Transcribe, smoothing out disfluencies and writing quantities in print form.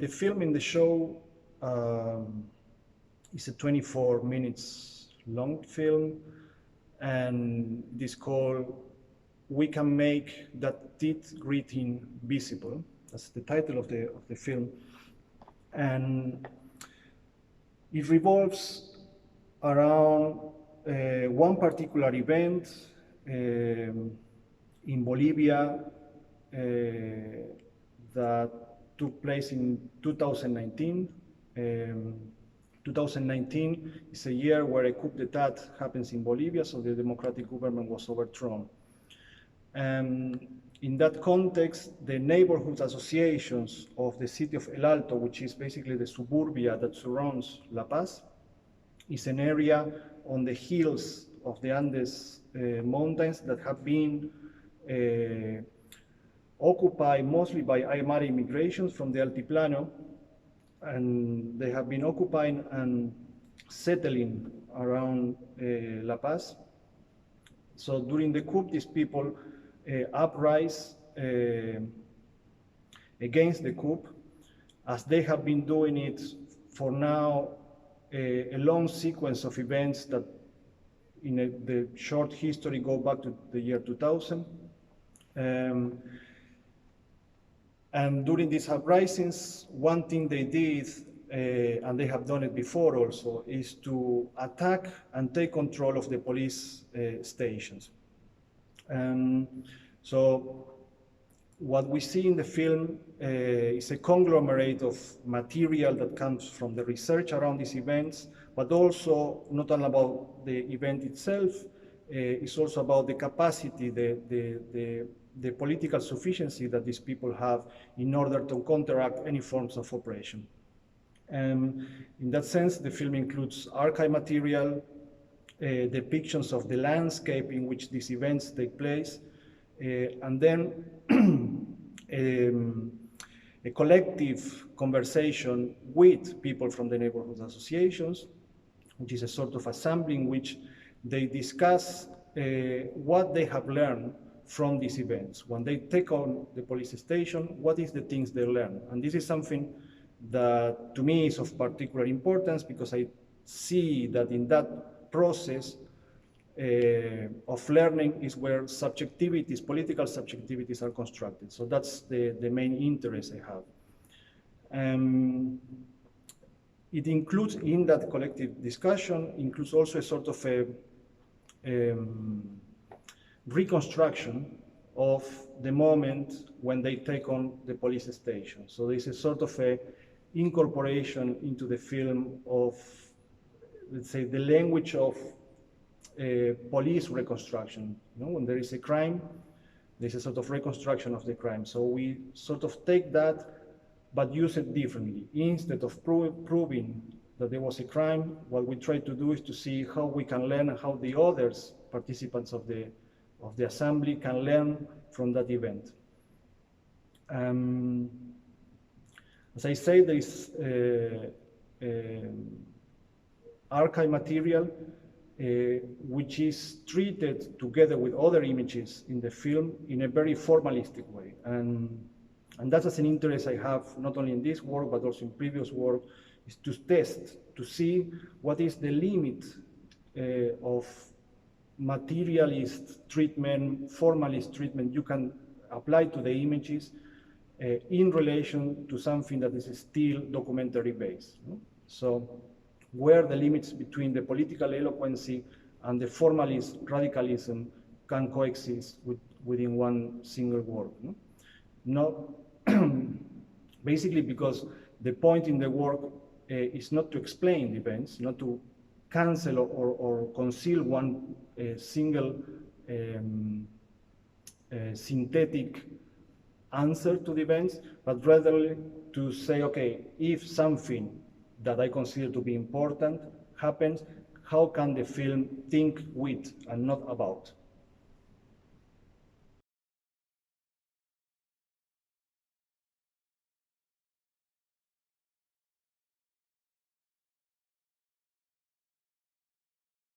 The film in the show is a 24 minutes long film, and it is called "We Can Make That Teeth Gritting Visible." That's the title of the film, and it revolves around one particular event in Bolivia that took place in 2019. 2019 is a year where a coup d'etat happens in Bolivia, so the democratic government was overthrown. In that context, the neighborhood associations of the city of El Alto, which is basically the suburbia that surrounds La Paz, is an area on the hills of the Andes mountains that have been occupied mostly by Aymara immigrations from the Altiplano, and they have been occupying and settling around La Paz. So during the coup, these people uprise against the coup, as they have been doing it for now a long sequence of events that in the short history go back to the year 2000. And during these uprisings, one thing they did, and they have done it before also, is to attack and take control of the police stations. So what we see in the film is a conglomerate of material that comes from the research around these events, but also not only about the event itself, it's also about the capacity, the political sufficiency that these people have in order to counteract any forms of oppression. In that sense, the film includes archive material, depictions of the landscape in which these events take place, and then a collective conversation with people from the neighborhood associations, which is a sort of assembly in which they discuss what they have learned from these events. When they take on the police station, what is the things they learn? And this is something that to me is of particular importance, because I see that in that process of learning is where subjectivities, political subjectivities are constructed. So that's the main interest I have. It includes, in that collective discussion, includes also a sort of a reconstruction of the moment when they take on the police station. So there's a sort of a incorporation into the film of, let's say, the language of police reconstruction. You know, when there is a crime, there's a sort of reconstruction of the crime. So we sort of take that, but use it differently. Instead of proving that there was a crime, what we try to do is to see how we can learn and how the others, participants of the assembly, can learn from that event. As I say, there is archive material which is treated together with other images in the film in a very formalistic way. And that's an interest I have, not only in this work, but also in previous work, is to test, to see what is the limit of materialist treatment, formalist treatment you can apply to the images in relation to something that is still documentary based. So where the limits between the political eloquency and the formalist radicalism can coexist within one single work. Not basically because the point in the work is not to explain events, not to cancel or conceal one single synthetic answer to the events, but rather to say, okay, if something that I consider to be important happens, how can the film think with and not about?